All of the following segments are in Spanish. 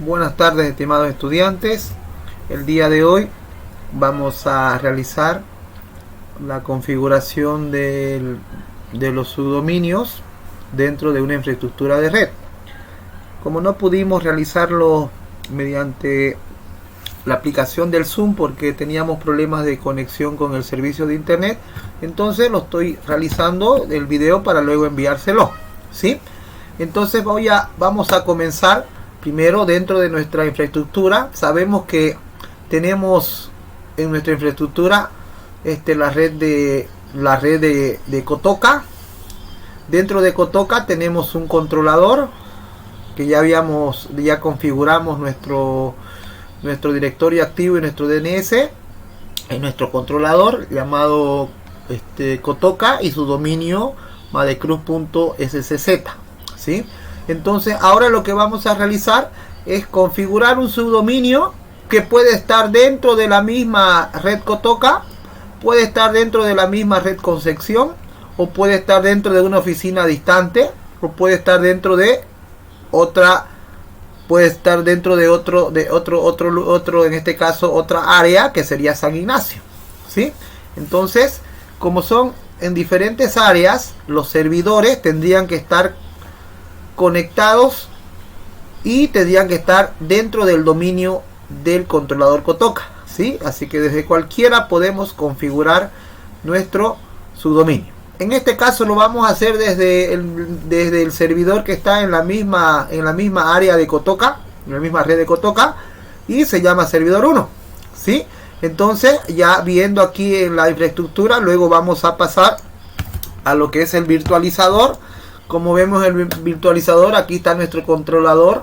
Buenas tardes, estimados estudiantes. El día de hoy vamos a realizar la configuración de los subdominios dentro de una infraestructura de red. Como no pudimos realizarlo mediante la aplicación del Zoom porque teníamos problemas de conexión con el servicio de internet, entonces lo estoy realizando el video para luego enviárselo, ¿sí? Entonces vamos a comenzar primero dentro de nuestra infraestructura. Sabemos que tenemos en nuestra infraestructura la red de Kotoka. Dentro de Kotoka tenemos un controlador que ya configuramos nuestro directorio activo y nuestro DNS en nuestro controlador llamado Kotoka y su dominio madecruz.scz, ¿sí? Entonces ahora lo que vamos a realizar es configurar un subdominio que puede estar dentro de la misma red Kotoka, puede estar dentro de la misma red Concepción, o puede estar dentro de una oficina distante, o puede estar dentro de otra, puede estar dentro de otro, en este caso otra área que sería San Ignacio, ¿sí? Entonces, como son en diferentes áreas, los servidores tendrían que estar conectados y tendrían que estar dentro del dominio del controlador Kotoka, ¿sí? Así que desde cualquiera podemos configurar nuestro subdominio. En este caso lo vamos a hacer desde el servidor que está en la misma área de Kotoka, en la misma red de Kotoka, y se llama servidor 1, ¿sí? Entonces, ya viendo aquí en la infraestructura, luego vamos a pasar a lo que es el virtualizador. Como vemos el virtualizador, aquí está nuestro controlador.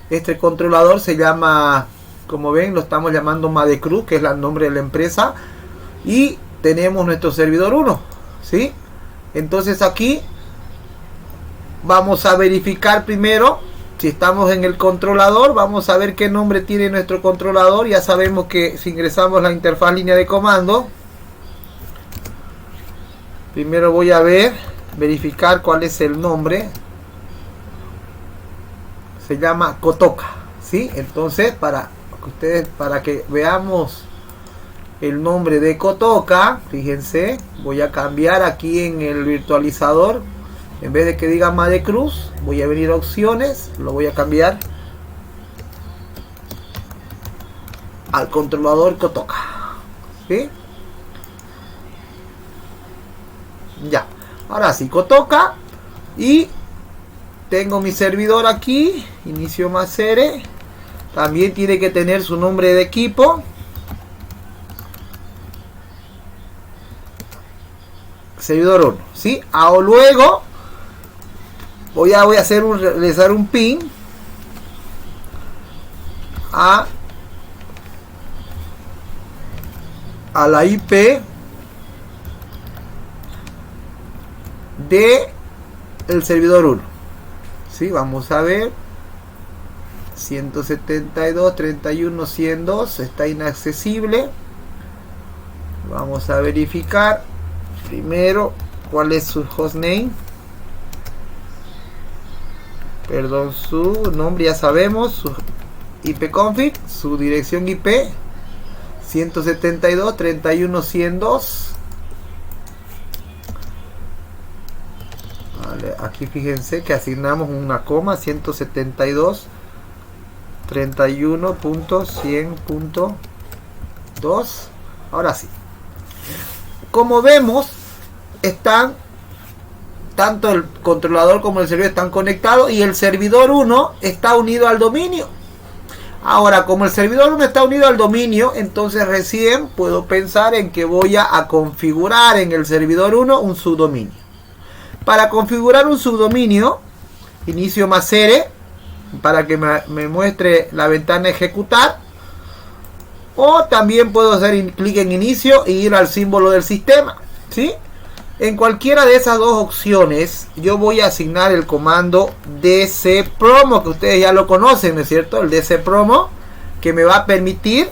Este controlador se llama, como ven, lo estamos llamando Madecruz, que es el nombre de la empresa. Y tenemos nuestro servidor 1, ¿sí? Entonces aquí vamos a verificar primero si estamos en el controlador. Vamos a ver qué nombre tiene nuestro controlador. Ya sabemos que si ingresamos la interfaz línea de comando, primero voy a verificar cuál es el nombre. Se llama Kotoka, ¿sí? Entonces para que veamos el nombre de Kotoka, fíjense, voy a cambiar aquí en el virtualizador. En vez de que diga Madecruz, voy a venir a opciones, lo voy a cambiar al controlador Kotoka, ¿sí? Ya, ahora sí, Kotoka, y tengo mi servidor aquí, inicio Macere. También tiene que tener su nombre de equipo. Servidor 1, ¿sí? Luego voy a realizar un ping a la IP de el servidor 1, ¿sí? Vamos a ver, 172.31.102 está inaccesible. Vamos a verificar primero cuál es su hostname, perdón, su nombre ya sabemos, su ipconfig, su dirección IP 172.31.102. Vale, aquí fíjense que asignamos una coma, 172.31.100.2. ahora sí, como vemos, están tanto el controlador como el servidor están conectados y el servidor 1 está unido al dominio. Ahora, como el servidor 1 está unido al dominio, entonces recién puedo pensar en que voy a configurar en el servidor 1 un subdominio. Para configurar un subdominio, inicio Macere para que me muestre la ventana ejecutar, o también puedo hacer clic en inicio y ir al símbolo del sistema, ¿sí? En cualquiera de esas dos opciones yo voy a asignar el comando dcpromo, que ustedes ya lo conocen, ¿no es cierto? El dcpromo, que me va a permitir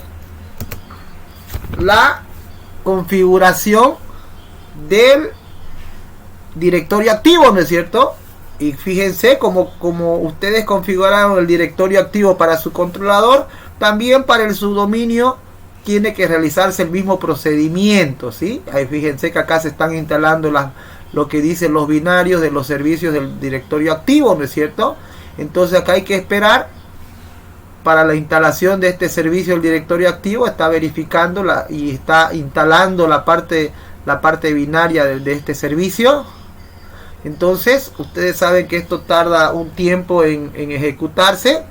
la configuración del directorio activo, ¿no es cierto? Y fíjense como ustedes configuraron el directorio activo para su controlador, también para el subdominio tiene que realizarse el mismo procedimiento, ¿sí? Ahí fíjense que acá se están instalando lo que dicen los binarios de los servicios del directorio activo, ¿no es cierto? Entonces acá hay que esperar para la instalación de este servicio del directorio activo. Está verificando y está instalando la parte binaria de este servicio. Entonces ustedes saben que esto tarda un tiempo en ejecutarse.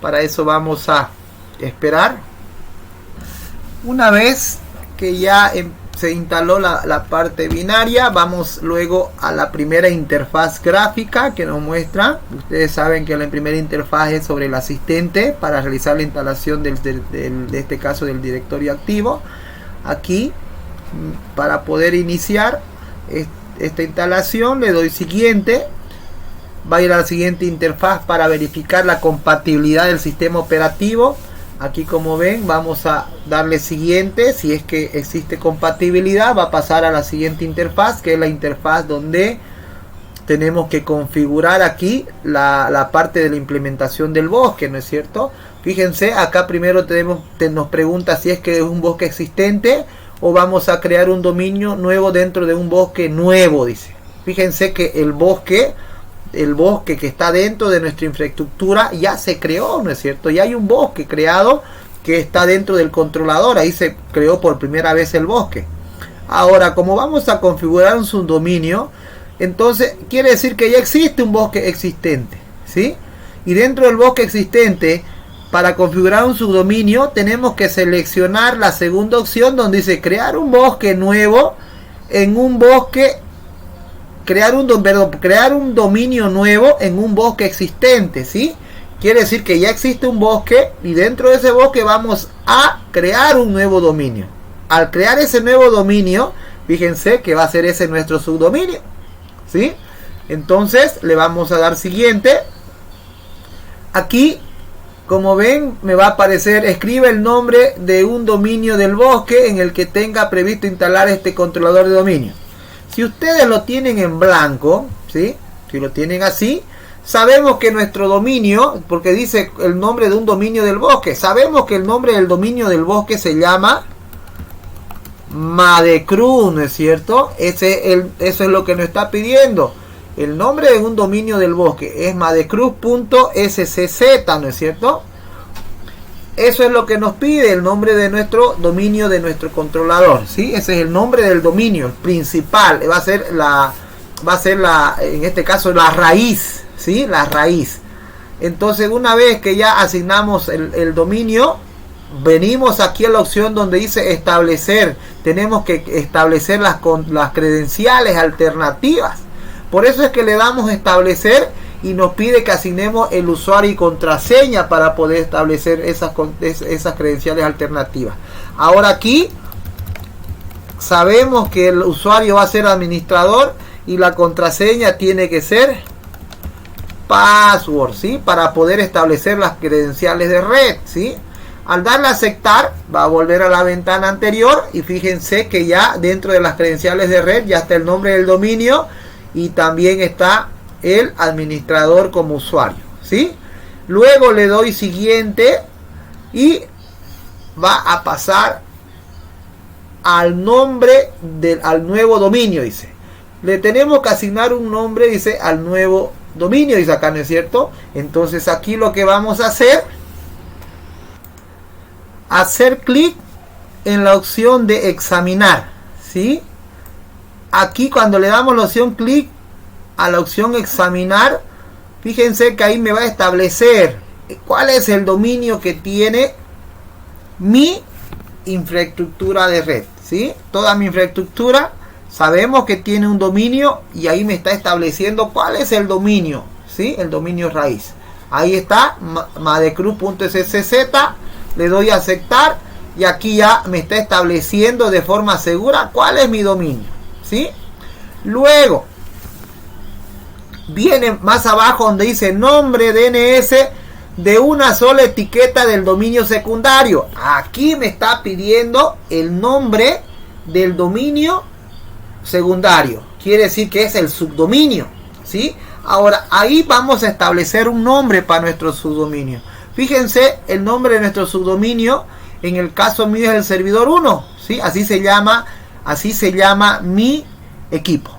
Para eso vamos a esperar. Una vez que ya se instaló la parte binaria, vamos luego a la primera interfaz gráfica que nos muestra. Ustedes saben que la primera interfaz es sobre el asistente para realizar la instalación de este caso del directorio activo. Aquí, para poder iniciar esta instalación, le doy siguiente. Va a ir a la siguiente interfaz para verificar la compatibilidad del sistema operativo. Aquí, como ven, vamos a darle siguiente. Si es que existe compatibilidad, va a pasar a la siguiente interfaz, que es la interfaz donde tenemos que configurar aquí la parte de la implementación del bosque, ¿no es cierto? Fíjense, acá primero nos pregunta si es que es un bosque existente o vamos a crear un dominio nuevo dentro de un bosque nuevo, dice. Fíjense que el bosque que está dentro de nuestra infraestructura ya se creó, ¿no es cierto? Ya hay un bosque creado que está dentro del controlador. Ahí se creó por primera vez el bosque. Ahora, como vamos a configurar un subdominio, entonces quiere decir que ya existe un bosque existente, ¿sí? Y dentro del bosque existente, para configurar un subdominio, tenemos que seleccionar la segunda opción donde dice crear un bosque nuevo en un bosque. Crear un dominio nuevo en un bosque existente, ¿sí? Quiere decir que ya existe un bosque y dentro de ese bosque vamos a crear un nuevo dominio. Al crear ese nuevo dominio, fíjense que va a ser ese nuestro subdominio, ¿sí? Entonces le vamos a dar siguiente. Aquí, como ven, me va a aparecer: escribe el nombre de un dominio del bosque en el que tenga previsto instalar este controlador de dominio. Si ustedes lo tienen en blanco, ¿sí? Si lo tienen así, sabemos que nuestro dominio, porque dice el nombre de un dominio del bosque, sabemos que el nombre del dominio del bosque se llama Madecruz, ¿no es cierto? Eso es lo que nos está pidiendo. El nombre de un dominio del bosque es madecruz.scz, ¿no es cierto? Eso es lo que nos pide el nombre de nuestro dominio, de nuestro controlador, ¿sí? Ese es el nombre del dominio, el principal. Va a ser en este caso la raíz, ¿sí? La raíz. Entonces, una vez que ya asignamos el dominio, venimos aquí a la opción donde dice establecer. Tenemos que establecer las credenciales alternativas. Por eso es que le damos establecer y nos pide que asignemos el usuario y contraseña para poder establecer esas credenciales alternativas. Ahora aquí sabemos que el usuario va a ser administrador y la contraseña tiene que ser password, ¿sí? Para poder establecer las credenciales de red, ¿sí? Al darle a aceptar, va a volver a la ventana anterior y fíjense que ya dentro de las credenciales de red ya está el nombre del dominio y también está el administrador como usuario, ¿sí? Luego le doy siguiente y va a pasar al nombre al nuevo dominio, dice. Le tenemos que asignar un nombre, dice, al nuevo dominio, dice acá, ¿no es cierto? Entonces aquí lo que vamos a hacer clic en la opción de examinar, ¿sí? Aquí cuando le damos la opción clic a la opción examinar, fíjense que ahí me va a establecer cuál es el dominio que tiene mi infraestructura de red, ¿sí? Toda mi infraestructura sabemos que tiene un dominio y ahí me está estableciendo cuál es el dominio, ¿sí? El dominio raíz. Ahí está, madecruz.scz, le doy a aceptar y aquí ya me está estableciendo de forma segura cuál es mi dominio, ¿sí? Luego viene más abajo donde dice nombre DNS de una sola etiqueta del dominio secundario. Aquí me está pidiendo el nombre del dominio secundario. Quiere decir que es el subdominio, ¿sí? Ahora, ahí vamos a establecer un nombre para nuestro subdominio. Fíjense, el nombre de nuestro subdominio, en el caso mío es el servidor 1, ¿sí? Así se llama mi equipo.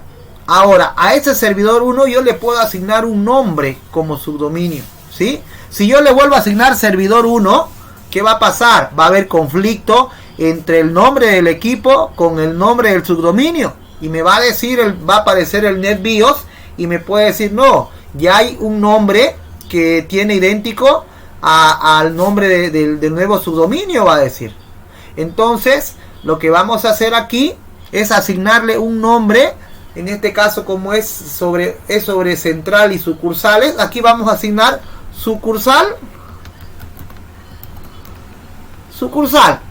Ahora, a ese servidor 1 yo le puedo asignar un nombre como subdominio, ¿sí? Si yo le vuelvo a asignar servidor 1, ¿qué va a pasar? Va a haber conflicto entre el nombre del equipo con el nombre del subdominio. Y me va a decir, va a aparecer el NetBIOS y me puede decir, no, ya hay un nombre que tiene idéntico al nombre del nuevo subdominio, va a decir. Entonces, lo que vamos a hacer aquí es asignarle un nombre. En este caso, como es sobre central y sucursales, aquí vamos a asignar sucursal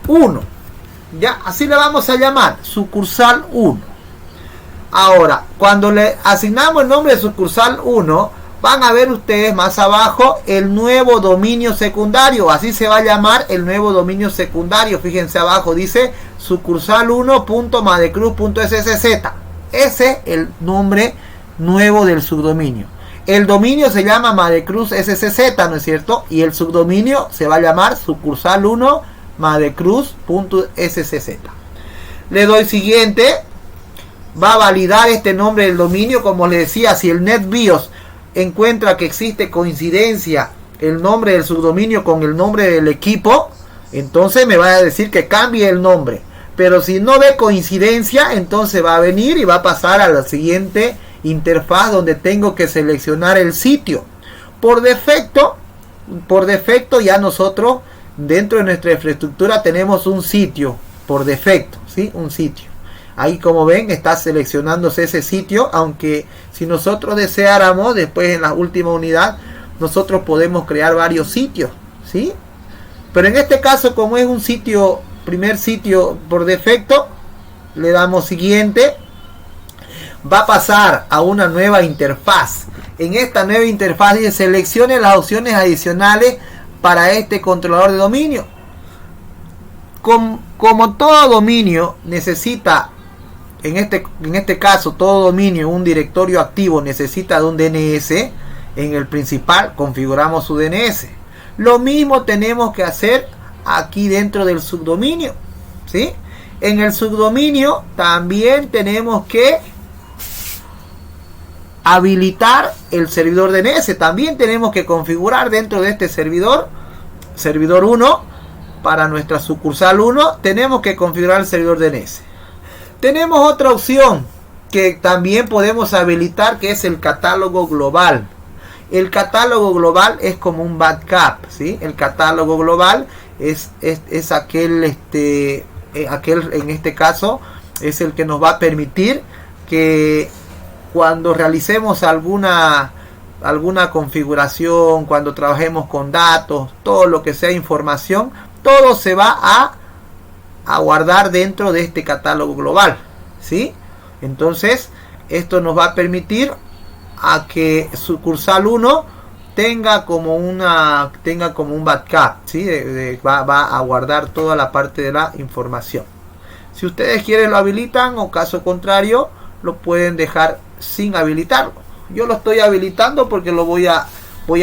1. Ya, así le vamos a llamar, sucursal 1. Ahora, cuando le asignamos el nombre de sucursal 1, van a ver ustedes más abajo el nuevo dominio secundario. Así se va a llamar el nuevo dominio secundario. Fíjense abajo, dice sucursal1.madecruz.ssz. Ese es el nombre nuevo del subdominio. El dominio se llama Madecruz SCZ, ¿no es cierto? Y el subdominio se va a llamar sucursal1 madecruz.ssz. Le doy siguiente. Va a validar este nombre del dominio. Como les decía, si el NetBIOS encuentra que existe coincidencia el nombre del subdominio con el nombre del equipo, entonces me va a decir que cambie el nombre. Pero si no ve coincidencia, entonces va a venir y va a pasar a la siguiente interfaz, donde tengo que seleccionar el sitio. Por defecto ya nosotros dentro de nuestra infraestructura tenemos un sitio por defecto, ¿sí? Un sitio. Ahí, como ven, está seleccionándose ese sitio, aunque si nosotros deseáramos, después en la última unidad, nosotros podemos crear varios sitios, ¿sí? Pero en este caso, como es un sitio, primer sitio por defecto, le damos siguiente. Va a pasar a una nueva interfaz. En esta nueva interfaz dice seleccione las opciones adicionales para este controlador de dominio. Como todo dominio necesita, en este caso todo dominio, un directorio activo necesita de un DNS. En el principal configuramos su DNS. Lo mismo tenemos que hacer aquí dentro del subdominio, ¿sí? En el subdominio también tenemos que habilitar el servidor DNS. También tenemos que configurar dentro de este servidor 1, para nuestra sucursal 1, tenemos que configurar el servidor DNS. Tenemos otra opción que también podemos habilitar, que es el catálogo global. El catálogo global es como un backup, ¿sí? El catálogo global es aquel, en este caso, es el que nos va a permitir que cuando realicemos alguna configuración, cuando trabajemos con datos, todo lo que sea información, todo se va a guardar dentro de este catálogo global, ¿sí? Entonces, esto nos va a permitir a que sucursal 1 tenga como un backup, ¿sí? Va a guardar toda la parte de la información. Si ustedes quieren lo habilitan, o caso contrario lo pueden dejar sin habilitarlo. Yo lo estoy habilitando porque lo voy a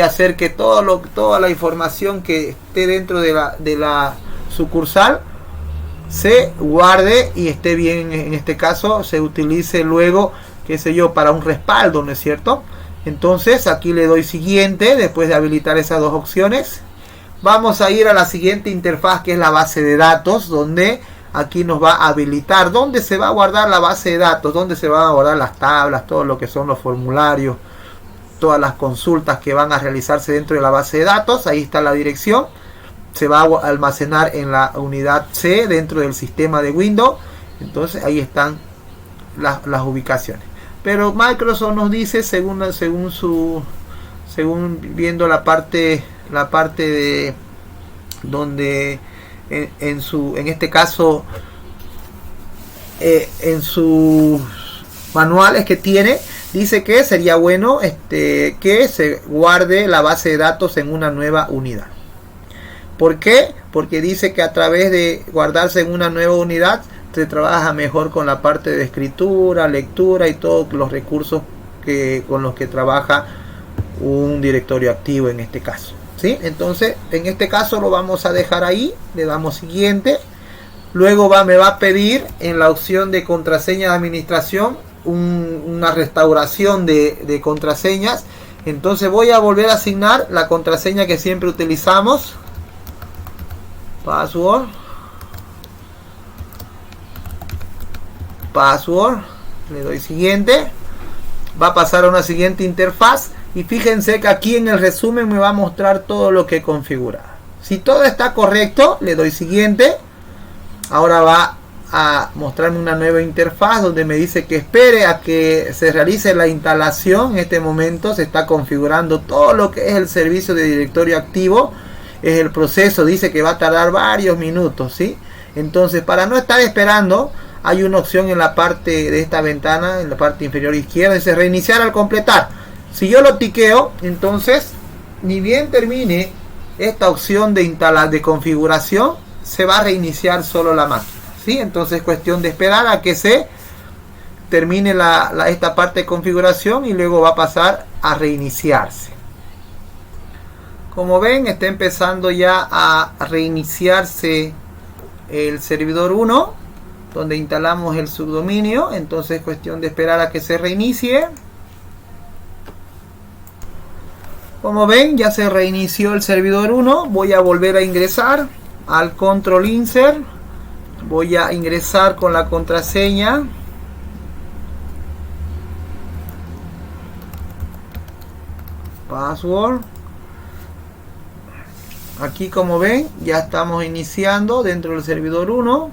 hacer que toda la información que esté dentro de la sucursal se guarde y esté bien. En este caso se utilice luego, qué sé yo, para un respaldo, ¿no es cierto? Entonces aquí le doy siguiente. Después de habilitar esas dos opciones, vamos a ir a la siguiente interfaz, que es la base de datos, donde aquí nos va a habilitar dónde se va a guardar la base de datos, dónde se van a guardar las tablas, todo lo que son los formularios, todas las consultas que van a realizarse dentro de la base de datos. Ahí está la dirección. Se va a almacenar en la unidad C dentro del sistema de Windows. Entonces ahí están las ubicaciones. Pero Microsoft nos dice, según viendo la parte de donde en este caso en sus manuales que tiene, dice que sería bueno que se guarde la base de datos en una nueva unidad. ¿Por qué? Porque dice que a través de guardarse en una nueva unidad se trabaja mejor con la parte de escritura, lectura y todos los recursos con los que trabaja un directorio activo en este caso, ¿sí? Entonces en este caso lo vamos a dejar ahí, le damos siguiente. Luego me va a pedir en la opción de contraseña de administración una restauración de contraseñas. Entonces voy a volver a asignar la contraseña que siempre utilizamos, password, le doy siguiente. Va a pasar a una siguiente interfaz y fíjense que aquí en el resumen me va a mostrar todo lo que he configurado. Si todo está correcto, le doy siguiente. Ahora va a mostrarme una nueva interfaz donde me dice que espere a que se realice la instalación. En este momento se está configurando todo lo que es el servicio de directorio activo. Es el proceso, dice que va a tardar varios minutos, ¿sí? Entonces, para no estar esperando, hay una opción en la parte de esta ventana, en la parte inferior izquierda, dice reiniciar al completar. Si yo lo tiqueo, entonces, ni bien termine esta opción de configuración, se va a reiniciar solo la máquina, ¿sí? Entonces es cuestión de esperar a que se termine esta parte de configuración y luego va a pasar a reiniciarse. Como ven, está empezando ya a reiniciarse el servidor 1, donde instalamos el subdominio. Entonces es cuestión de esperar a que se reinicie. Como ven, ya se reinició el servidor 1. Voy a volver a ingresar al control insert. Voy a ingresar con la contraseña. Password. Aquí, como ven, ya estamos iniciando dentro del servidor 1.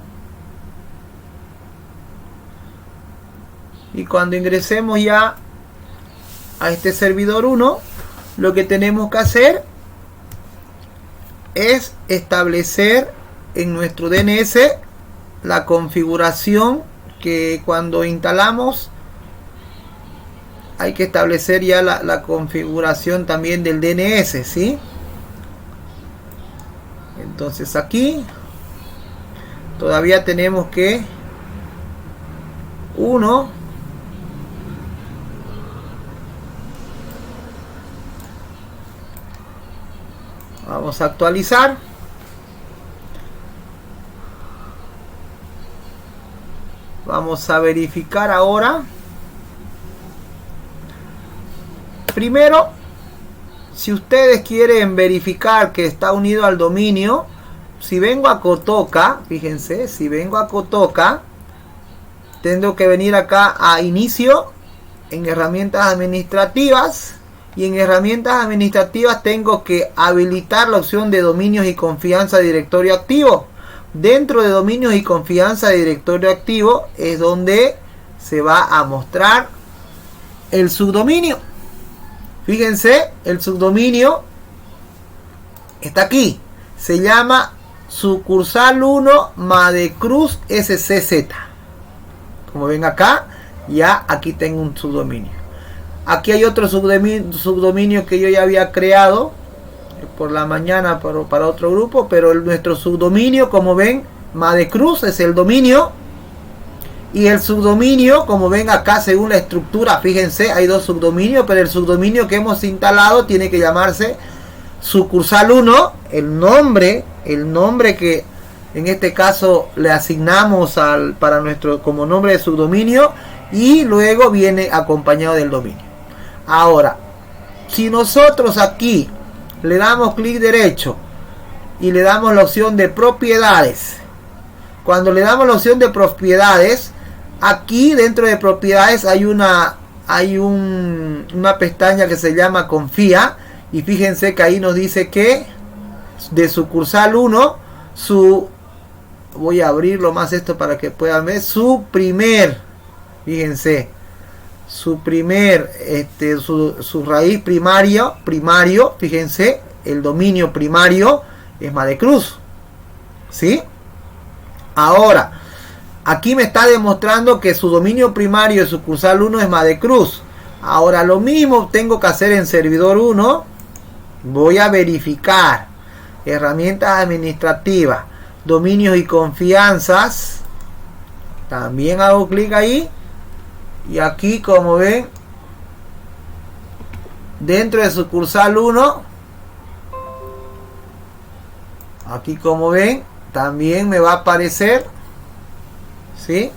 Y cuando ingresemos ya a este servidor 1, lo que tenemos que hacer es establecer en nuestro DNS la configuración que cuando instalamos hay que establecer ya la configuración también del DNS, ¿sí? Entonces aquí todavía tenemos que vamos a actualizar. Vamos a verificar ahora. Primero, si ustedes quieren verificar que está unido al dominio, si vengo a Kotoka, fíjense, si vengo a Kotoka, tengo que venir acá a inicio, en herramientas administrativas, y en herramientas administrativas tengo que habilitar la opción de dominios y confianza de directorio activo. Dentro de dominios y confianza de directorio activo es donde se va a mostrar el subdominio. Fíjense, el subdominio está aquí. Se llama sucursal 1 Madecruz SCZ. Como ven acá, ya aquí tengo un subdominio. Aquí hay otro subdominio que yo ya había creado por la mañana para otro grupo, pero nuestro subdominio, como ven, Madecruz es el dominio. Y el subdominio, como ven acá, según la estructura, fíjense, hay dos subdominios, pero el subdominio que hemos instalado tiene que llamarse sucursal 1, el nombre que en este caso le asignamos para nuestro como nombre de subdominio, y luego viene acompañado del dominio. Ahora, si nosotros aquí le damos clic derecho y le damos la opción de propiedades, cuando le damos la opción de propiedades, aquí dentro de propiedades hay una pestaña que se llama confía, y fíjense que ahí nos dice que de sucursal 1 voy a abrirlo más esto para que puedan ver su raíz primario, fíjense, el dominio primario es Madecruz, ¿sí? Ahora, aquí me está demostrando que su dominio primario de sucursal 1 es Madecruz. Ahora lo mismo tengo que hacer en servidor 1. Voy a verificar herramientas administrativas, dominios y confianzas. También hago clic ahí. Y aquí, como ven, dentro de sucursal 1, aquí como ven, también me va a aparecer, ¿sí?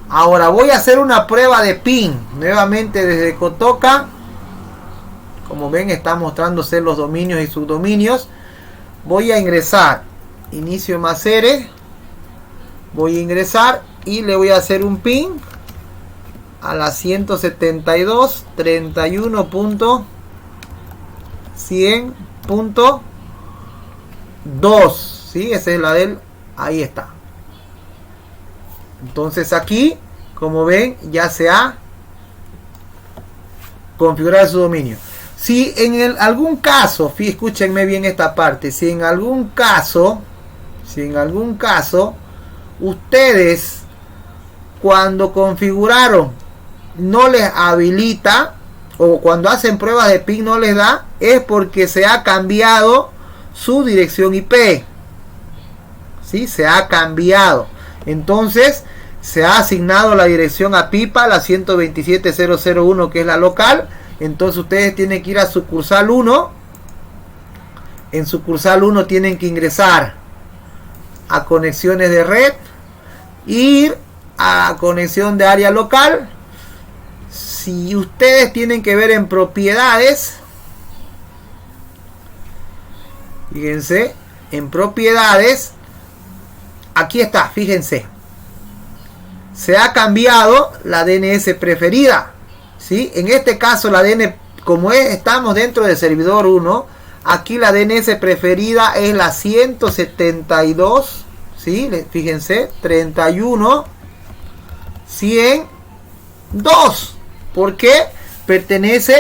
Ahora voy a hacer una prueba de PIN, nuevamente desde Kotoka. Como ven, está mostrándose los dominios y subdominios. Voy a ingresar, inicio Macere, voy a ingresar y le voy a hacer un PIN a la 172.31.100.2, ¿sí? Esa es la del, ahí está. Entonces aquí, como ven, ya se ha configurado su dominio. Si en algún caso, escúchenme bien esta parte, si en algún caso, ustedes cuando configuraron no les habilita, o cuando hacen pruebas de PIN no les da, es porque se ha cambiado su dirección IP. ¿Sí? Se ha cambiado. Entonces se ha asignado la dirección a Pipa, la 127.001, que es la local. Entonces ustedes tienen que ir a sucursal 1. En sucursal 1 tienen que ingresar a conexiones de red, ir a conexión de área local. Si ustedes tienen que ver en propiedades, fíjense, en propiedades, aquí está, fíjense, se ha cambiado la DNS preferida, ¿sí? En este caso la DNS, como estamos dentro del servidor 1, aquí la DNS preferida es la 172, ¿sí? Fíjense, 31.100.2. ¿Por qué? Pertenece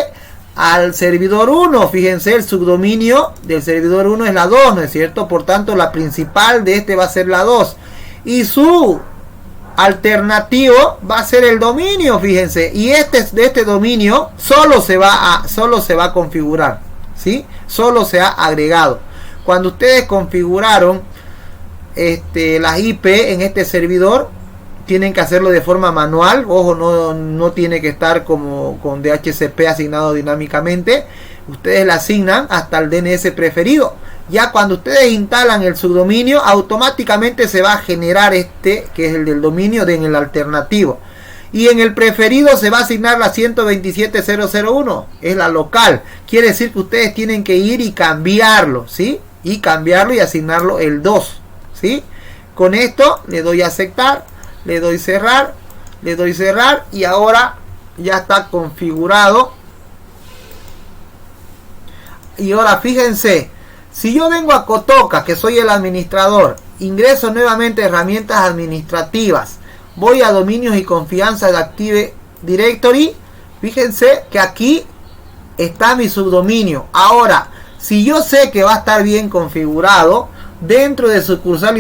al servidor 1. Fíjense, el subdominio del servidor 1 es la 2, ¿no es cierto? Por tanto, la principal de este va a ser la 2. Y su alternativo va a ser el dominio, fíjense. Y de este dominio solo se va a configurar, ¿sí? Solo se ha agregado. Cuando ustedes configuraron las IP en este servidor, tienen que hacerlo de forma manual. Ojo, no tiene que estar como con DHCP asignado dinámicamente. Ustedes la asignan hasta el DNS preferido. Ya cuando ustedes instalan el subdominio, automáticamente se va a generar que es el del dominio en el alternativo. Y en el preferido se va a asignar la 127.001, es la local. Quiere decir que ustedes tienen que ir y cambiarlo, ¿sí? Y cambiarlo y asignarlo el 2, ¿sí? Con esto le doy a aceptar. Le doy cerrar, y ahora ya está configurado. Y ahora fíjense, si yo vengo a Kotoka, que soy el administrador, ingreso nuevamente a herramientas administrativas, voy a dominios y confianza de Active Directory, fíjense que aquí está mi subdominio. Ahora, si yo sé que va a estar bien configurado, dentro de sucursal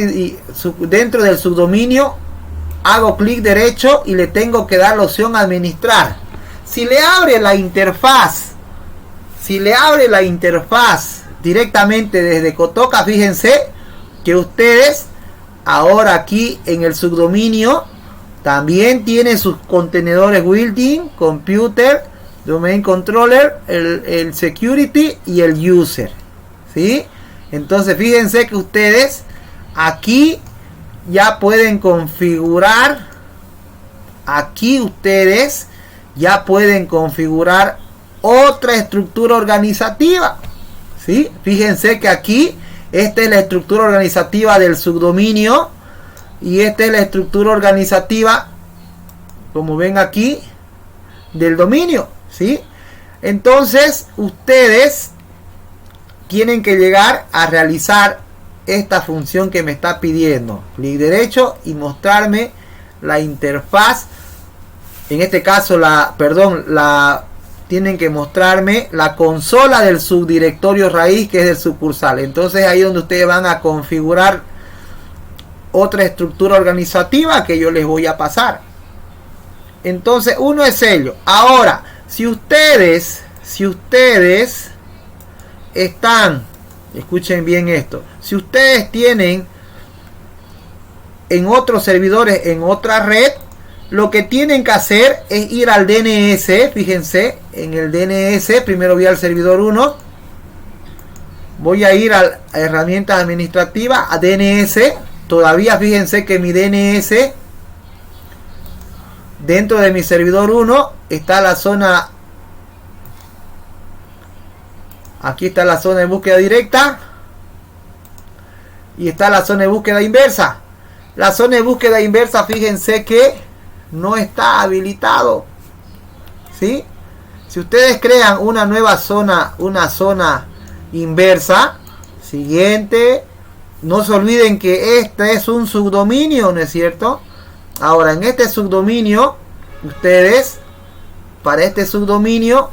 dentro del subdominio, hago clic derecho y le tengo que dar la opción administrar. Si le abre la interfaz directamente desde Kotoka, fíjense que ustedes ahora aquí en el subdominio también tienen sus contenedores built-in, computer, domain controller, el security y el user, ¿sí? Entonces fíjense que ustedes aquí ya pueden configurar, otra estructura organizativa, ¿sí? Fíjense que aquí esta es la estructura organizativa del subdominio y esta es la estructura organizativa, como ven aquí, del dominio, ¿sí? Entonces ustedes tienen que llegar a realizar esta función que me está pidiendo, clic derecho y mostrarme la interfaz. En este caso tienen que mostrarme la consola del subdirectorio raíz, que es del sucursal. Entonces ahí donde ustedes van a configurar otra estructura organizativa que yo les voy a pasar. Entonces uno es ello. Ahora, si ustedes están, escuchen bien esto, si ustedes tienen en otros servidores, en otra red, lo que tienen que hacer es ir al DNS. Fíjense, en el DNS, primero voy al servidor 1. Voy a ir a herramientas administrativas, a DNS. Todavía fíjense que mi DNS, dentro de mi servidor 1, está la zona. Aquí está la zona de búsqueda directa. Y está la zona de búsqueda inversa. La zona de búsqueda inversa, fíjense que no está habilitado. ¿Sí? Si ustedes crean una nueva zona, una zona inversa, siguiente, no se olviden que este es un subdominio, ¿no es cierto? Ahora, en este subdominio, ustedes, para este subdominio,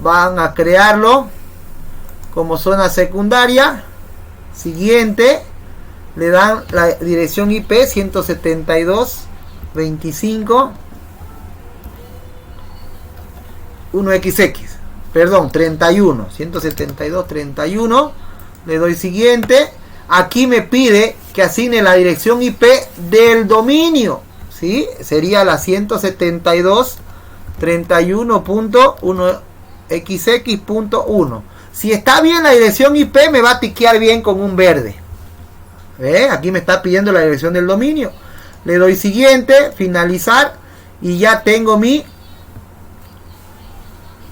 van a crearlo como zona secundaria. Siguiente, le dan la dirección IP 172.25.1xx, perdón, 31, 172.31. Le doy siguiente. Aquí me pide que asigne la dirección IP del dominio, ¿sí? Sería la 172.31.1xx.1. Si está bien la dirección IP, me va a tiquear bien con un verde. ¿Ve? Aquí me está pidiendo la dirección del dominio. Le doy siguiente, finalizar, y ya tengo mi,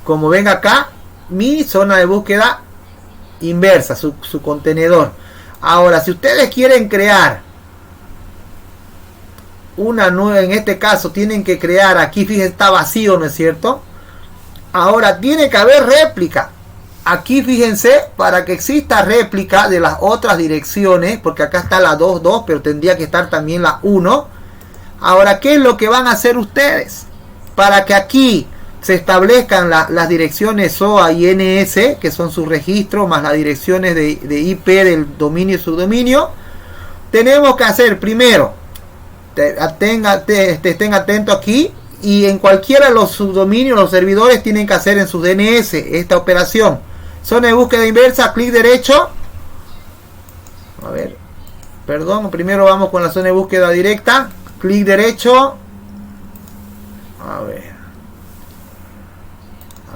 como ven acá, mi zona de búsqueda inversa, su contenedor. Ahora, si ustedes quieren crear una nueva, en este caso tienen que crear, aquí fíjense, está vacío, ¿no es cierto? Ahora tiene que haber réplica. Aquí fíjense, para que exista réplica de las otras direcciones, porque acá está la 2.2, pero tendría que estar también la 1. Ahora, ¿qué es lo que van a hacer ustedes? Para que aquí se establezcan las direcciones SOA y NS, que son sus registros, más las direcciones de IP del dominio y subdominio, tenemos que hacer primero, estén atentos aquí, y en cualquiera de los subdominios, los servidores tienen que hacer en su DNS esta operación. Zona de búsqueda inversa, clic derecho. A ver, perdón, primero vamos con la zona de búsqueda directa. Clic derecho. A ver.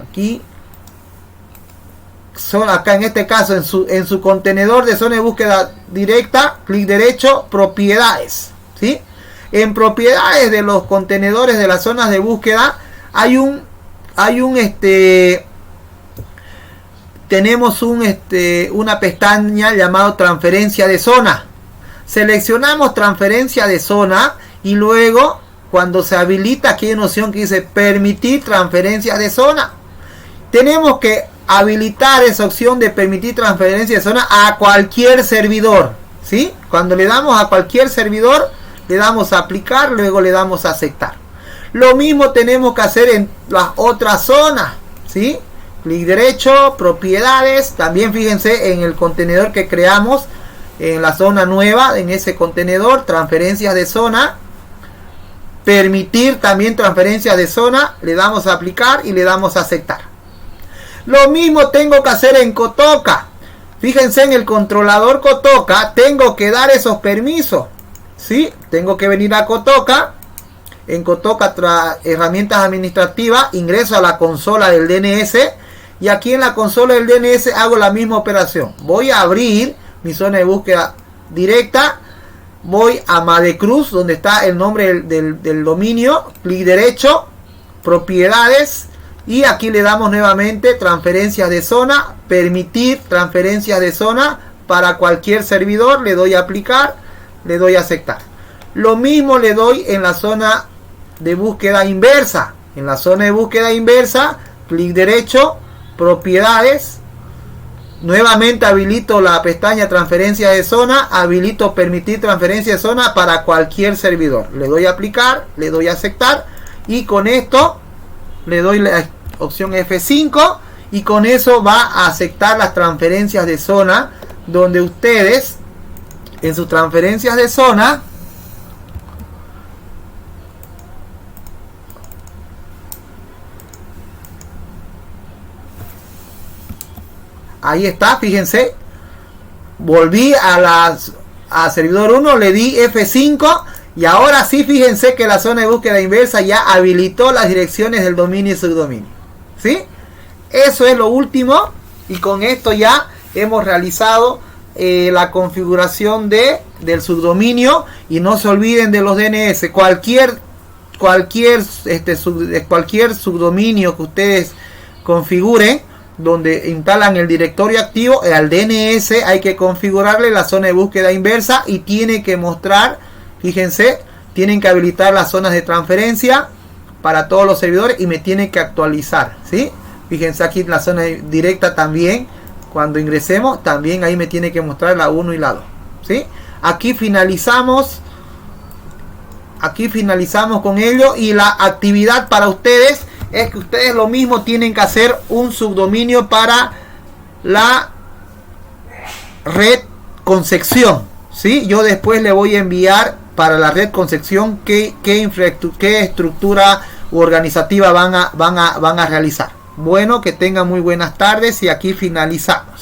Aquí. Acá en este caso, en su contenedor de zona de búsqueda directa, clic derecho, propiedades. ¿Sí? En propiedades de los contenedores de las zonas de búsqueda tenemos una pestaña llamada transferencia de zona. Seleccionamos transferencia de zona y luego cuando se habilita, aquí hay una opción que dice permitir transferencias de zona. Tenemos que habilitar esa opción de permitir transferencia de zona a cualquier servidor, ¿sí? Cuando le damos a cualquier servidor, le damos a aplicar, luego le damos a aceptar. Lo mismo tenemos que hacer en las otras zonas, ¿sí? Clic derecho, propiedades. También fíjense en el contenedor que creamos, en la zona nueva, en ese contenedor, transferencias de zona. Permitir también transferencias de zona. Le damos a aplicar y le damos a aceptar. Lo mismo tengo que hacer en Kotoka. Fíjense en el controlador Kotoka, tengo que dar esos permisos. ¿Sí? Tengo que venir a Kotoka. En Kotoka, herramientas administrativas, ingreso a la consola del DNS. Y aquí en la consola del DNS hago la misma operación. Voy a abrir mi zona de búsqueda directa. Voy a Madecruz, donde está el nombre del dominio. Clic derecho, propiedades. Y aquí le damos nuevamente transferencias de zona. Permitir transferencias de zona para cualquier servidor. Le doy a aplicar. Le doy a aceptar. Lo mismo le doy en la zona de búsqueda inversa. En la zona de búsqueda inversa, clic derecho, propiedades. Nuevamente habilito la pestaña transferencia de zona. Habilito permitir transferencia de zona para cualquier servidor. Le doy a aplicar, le doy a aceptar. Y con esto le doy la opción F5. Y con eso va a aceptar las transferencias de zona. Donde ustedes, en sus transferencias de zona, ahí está, fíjense, volví a servidor 1, le di F5 Y ahora sí, fíjense que la zona de búsqueda inversa ya habilitó las direcciones del dominio y subdominio. ¿Sí? Eso es lo último. Y con esto ya hemos realizado la configuración del subdominio. Y no se olviden de los DNS. Cualquier subdominio que ustedes configuren, donde instalan el directorio activo, al DNS hay que configurarle la zona de búsqueda inversa y tiene que mostrar, fíjense, tienen que habilitar las zonas de transferencia para todos los servidores y me tiene que actualizar, ¿sí? Fíjense aquí en la zona directa también, cuando ingresemos, también ahí me tiene que mostrar la 1 y la 2, ¿sí? Aquí finalizamos con ello, y la actividad para ustedes es que ustedes lo mismo tienen que hacer un subdominio para la red con sección, ¿sí? Yo después le voy a enviar para la red con sección qué estructura organizativa van a realizar. Bueno, que tengan muy buenas tardes y aquí finalizamos.